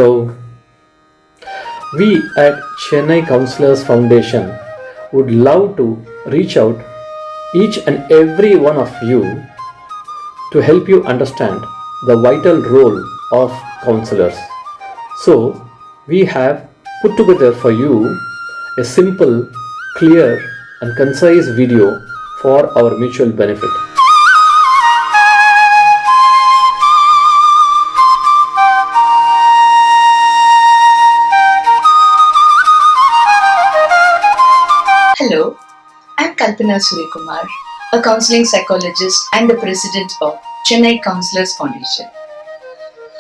Hello, we at Chennai Counselors Foundation would love to reach out each and every one of you to help you understand the vital role of counselors. So, we have put together for you a simple, clear, and concise video for our mutual benefit. Hello, I'm Kalpana Suryakumar, a counseling psychologist and the president of Chennai Counselors Foundation.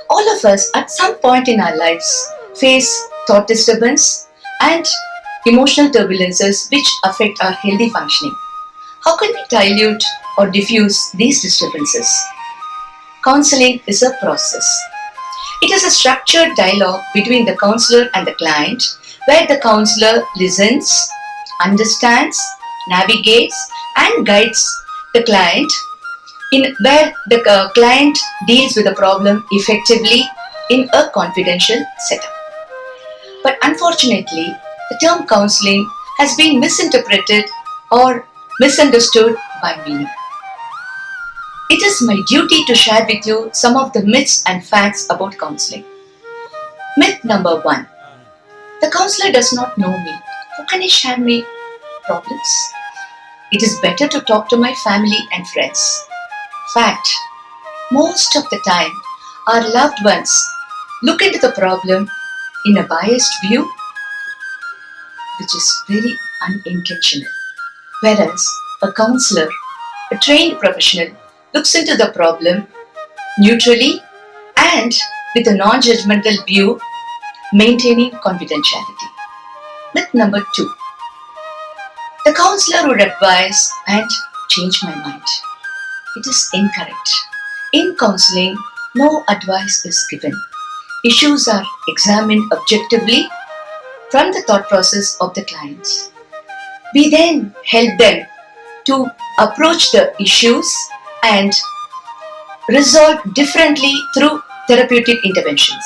All of us at some point in our lives face thought disturbance and emotional turbulences which affect our healthy functioning. How can we dilute or diffuse these disturbances? Counseling is a process. It is a structured dialogue between the counselor and the client where the counselor listens, understands, navigates, and guides the client in where the client deals with the problem effectively in a confidential setup. But unfortunately, the term counseling has been misinterpreted or misunderstood by many. It is my duty to share with you some of the myths and facts about counseling. Myth number one: the counselor does not know me. How can he share my problems? It is better to talk to my family and friends. Fact: most of the time, our loved ones look into the problem in a biased view, which is very unintentional. Whereas a counselor, a trained professional, looks into the problem neutrally and with a non judgmental view, maintaining confidentiality. Myth number two: the counselor would advise and change my mind. It is incorrect. In counseling, no advice is given. Issues are examined objectively from the thought process of the clients. We then help them to approach the issues and resolve differently through therapeutic interventions.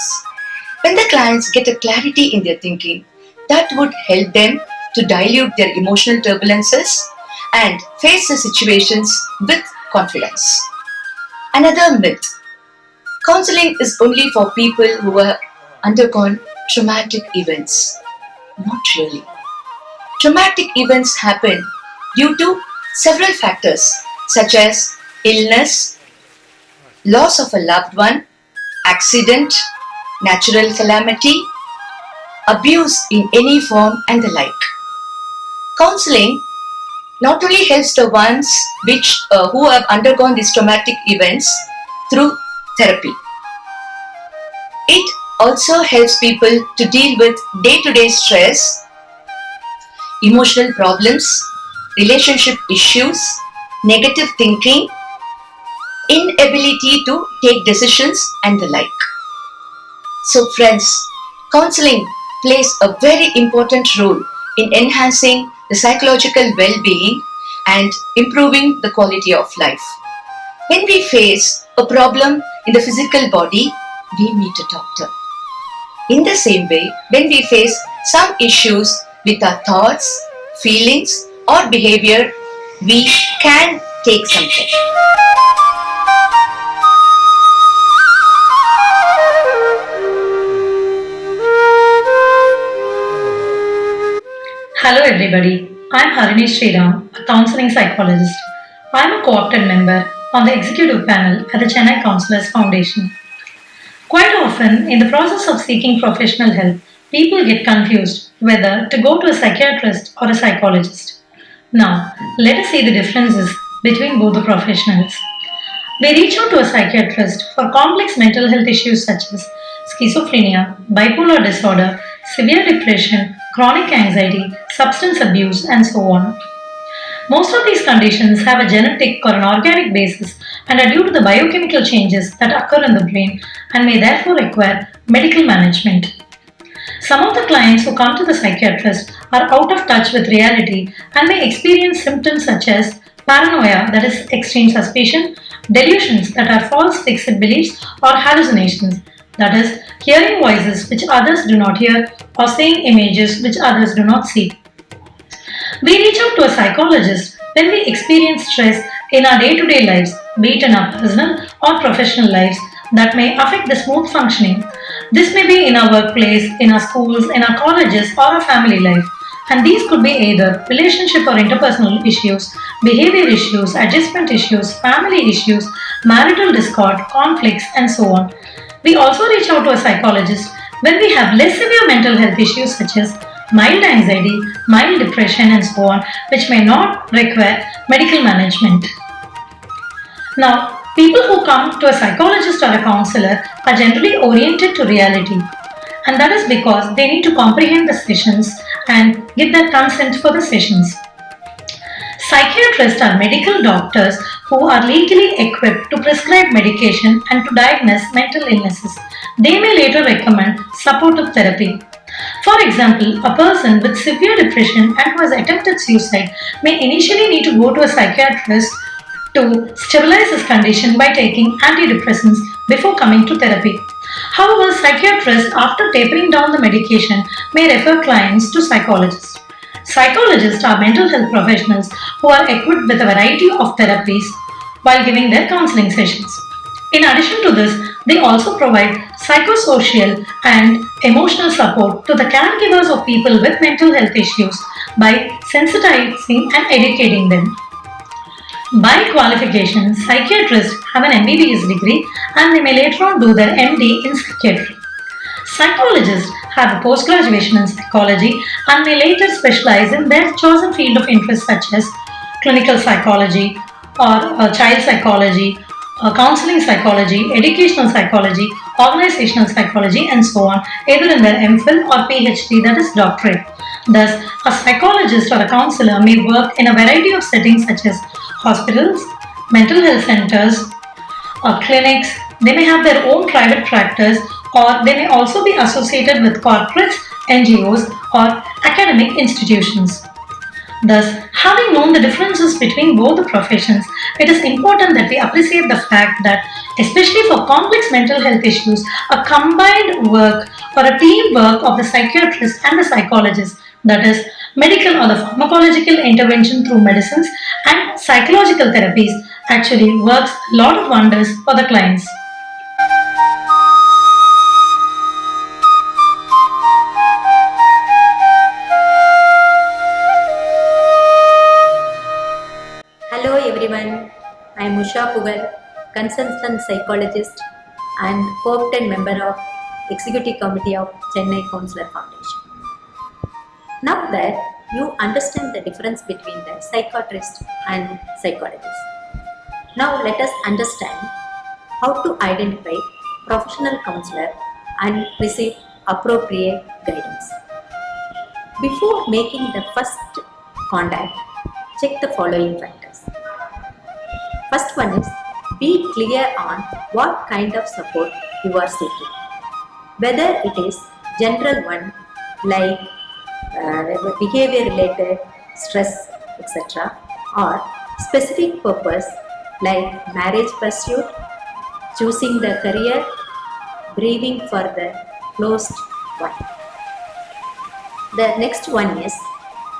When the clients get a clarity in their thinking, that would help them to dilute their emotional turbulences and face the situations with confidence. Another myth: counseling is only for people who have undergone traumatic events. Not really. Traumatic events happen due to several factors such as illness, loss of a loved one, accident, natural calamity, abuse in any form, and the like. Counseling not only helps the ones who have undergone these traumatic events through therapy, it also helps people to deal with day-to-day stress, emotional problems, relationship issues, negative thinking, inability to take decisions, and the like. So, friends, counseling plays a very important role in enhancing the psychological well-being and improving the quality of life. When we face a problem in the physical body, we meet a doctor. In the same way, when we face some issues with our thoughts, feelings, or behavior, we can take something. Hello everybody, I'm Harini Sriram, a counseling psychologist. I'm a co-opted member on the executive panel at the Chennai Counselors Foundation. Quite often, in the process of seeking professional help, people get confused whether to go to a psychiatrist or a psychologist. Now, let us see the differences between both the professionals. We reach out to a psychiatrist for complex mental health issues such as schizophrenia, bipolar disorder, severe depression, chronic anxiety, substance abuse, and so on. Most of these conditions have a genetic or an organic basis and are due to the biochemical changes that occur in the brain and may therefore require medical management. Some of the clients who come to the psychiatrist are out of touch with reality and may experience symptoms such as paranoia, that is extreme suspicion, delusions that are false fixed beliefs or hallucinations, that is, hearing voices which others do not hear or seeing images which others do not see. We reach out to a psychologist when we experience stress in our day to day lives, be it in our personal or professional lives, that may affect the smooth functioning. This may be in our workplace, in our schools, in our colleges, or our family life. And these could be either relationship or interpersonal issues, behavior issues, adjustment issues, family issues, marital discord, conflicts, and so on. We also reach out to a psychologist when we have less severe mental health issues such as mild anxiety, mild depression, and so on, which may not require medical management. Now, people who come to a psychologist or a counselor are generally oriented to reality, and that is because they need to comprehend the sessions and give their consent for the sessions. Psychiatrists are medical doctors who are legally equipped to prescribe medication and to diagnose mental illnesses. They may later recommend supportive therapy. For example, a person with severe depression and who has attempted suicide may initially need to go to a psychiatrist to stabilize his condition by taking antidepressants before coming to therapy. However, psychiatrists, after tapering down the medication, may refer clients to psychologists. Psychologists are mental health professionals who are equipped with a variety of therapies while giving their counseling sessions. In addition to this, they also provide psychosocial and emotional support to the caregivers of people with mental health issues by sensitizing and educating them. By qualification, psychiatrists have an MBBS degree and they may later on do their MD in psychiatry. Psychologists have a post graduation in psychology and may later specialize in their chosen field of interest such as clinical psychology or child psychology, counseling psychology, educational psychology, organizational psychology, and so on, either in their MPhil or PhD, that is doctorate. Thus, a psychologist or a counselor may work in a variety of settings such as hospitals, mental health centers, or clinics. They may have their own private practice, or they may also be associated with corporates, NGOs, or academic institutions. Thus, having known the differences between both the professions, it is important that we appreciate the fact that, especially for complex mental health issues, a combined work or a teamwork of the psychiatrist and the psychologist, that is, medical or the pharmacological intervention through medicines and psychological therapies, actually works a lot of wonders for the clients. Hello everyone, I am Usha Pugal, consultant psychologist and co-opted member of Executive Committee of Chennai Counselor Foundation. Now that you understand the difference between the psychiatrist and psychologist, now let us understand how to identify professional counselor and receive appropriate guidance. Before making the first contact, check the following factors. First one is, be clear on what kind of support you are seeking. Whether it is general one like behavior related, stress, etc., or specific purpose like marriage pursuit, choosing the career, grieving for the closed one. The next one is,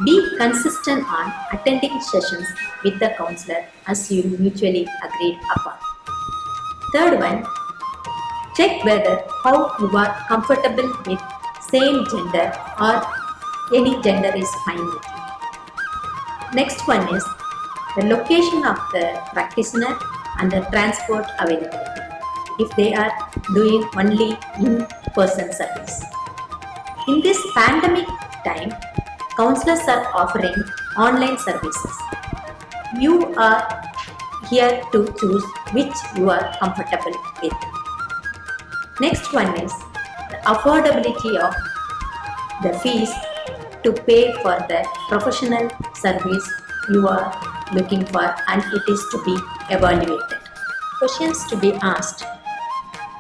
be consistent on attending sessions with the counselor as you mutually agreed upon. Third one, check whether how you are comfortable with same gender or any gender is fine with you. Next one is the location of the practitioner and the transport availability if they are doing only in-person service. In this pandemic time, counselors are offering online services. You are here to choose which you are comfortable with. Next one is the affordability of the fees to pay for the professional service you are looking for, and it is to be evaluated. Questions to be asked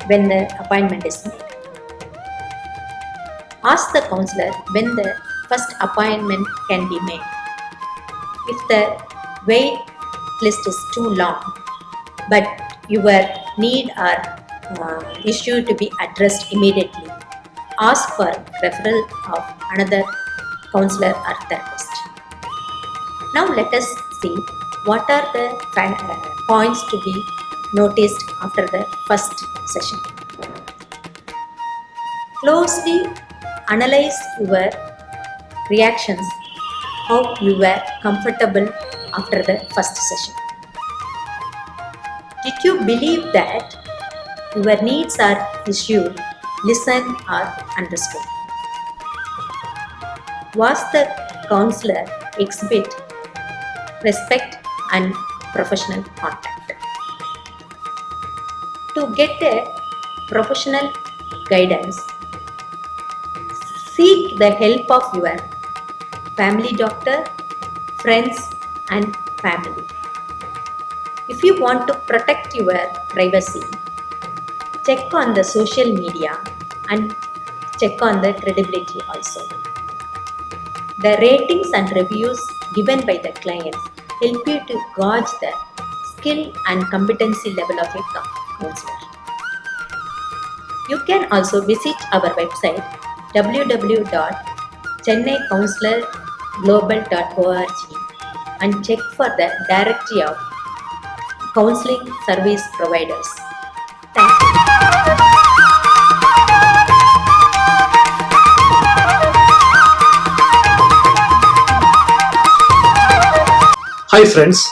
when the appointment is made. Ask the counselor when the first appointment can be made. If the wait list is too long, but your need are issue to be addressed immediately. Ask for referral of another counselor or therapist. Now let us see what are the points to be noticed after the first session. Closely analyze your reactions, how you were comfortable after the first session. Did you believe that your needs are issued, listened, or understood? Was the counselor exhibit respect and professional contact? To get a professional guidance, seek the help of your family doctor, friends, and family. If you want to protect your privacy, check on the social media and check on the credibility also. The ratings and reviews given by the clients help you to gauge the skill and competency level of a counselor. You can also visit our website www.chennaicounselorglobal.org and check for the directory of counseling service providers. Thank you. Hi friends,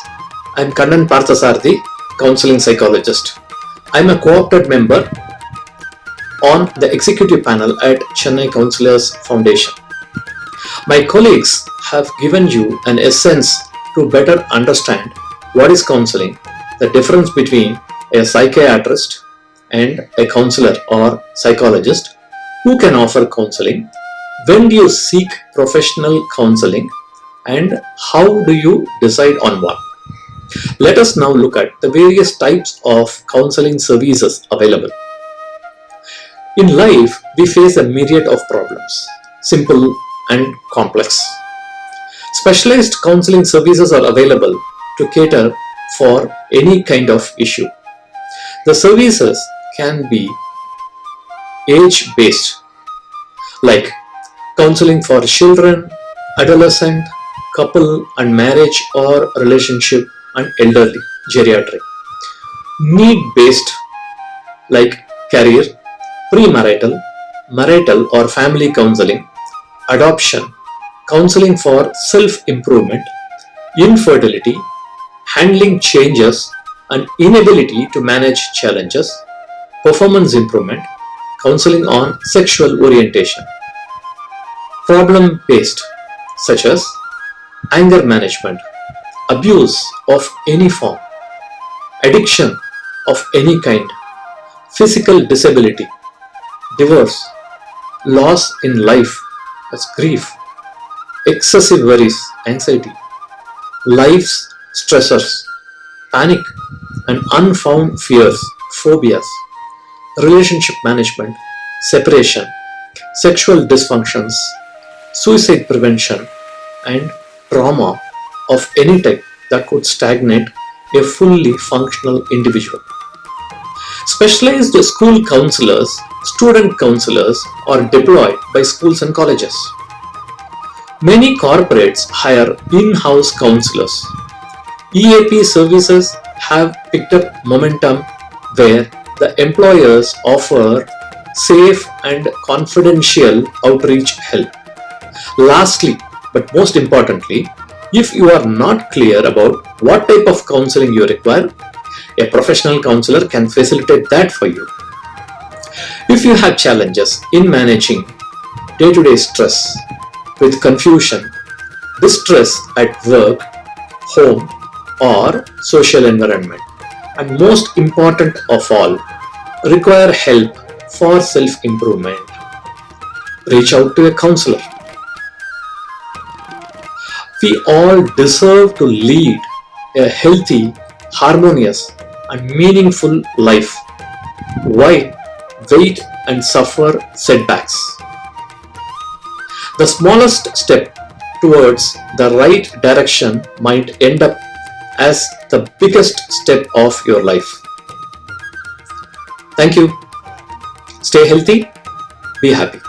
I'm Kannan Parthasarathi, counseling psychologist. I'm a co-opted member on the executive panel at Chennai Counselors Foundation. My colleagues have given you an essence to better understand what is counseling, the difference between a psychiatrist and a counselor or psychologist, who can offer counseling, when do you seek professional counseling, and how do you decide on one. Let us now look at the various types of counseling services available. In life, we face a myriad of problems, simple and complex. Specialized counseling services are available to cater for any kind of issue. The services can be age-based, like counseling for children, adolescent, couple and marriage or relationship, and elderly, geriatric. Need-based, like career, premarital, marital or family counseling, adoption, counseling for self-improvement, infertility, handling changes and inability to manage challenges, performance improvement, counseling on sexual orientation. Problem-based, such as anger management, abuse of any form, addiction of any kind, physical disability, divorce, loss in life as grief, excessive worries, anxiety, life's stressors, panic and unfound fears, phobias, relationship management, separation, sexual dysfunctions, suicide prevention, and trauma of any type that could stagnate a fully functional individual. Specialized school counselors, student counselors are deployed by schools and colleges. Many corporates hire in-house counselors. EAP services have picked up momentum where the employers offer safe and confidential outreach help. Lastly, but most importantly, if you are not clear about what type of counseling you require, a professional counselor can facilitate that for you. If you have challenges in managing day-to-day stress with confusion, distress at work, home, or social environment, and most important of all, require help for self-improvement, reach out to a counselor. We all deserve to lead a healthy, harmonious, and meaningful life. Why wait and suffer setbacks? The smallest step towards the right direction might end up as the biggest step of your life. Thank you. Stay healthy, be happy.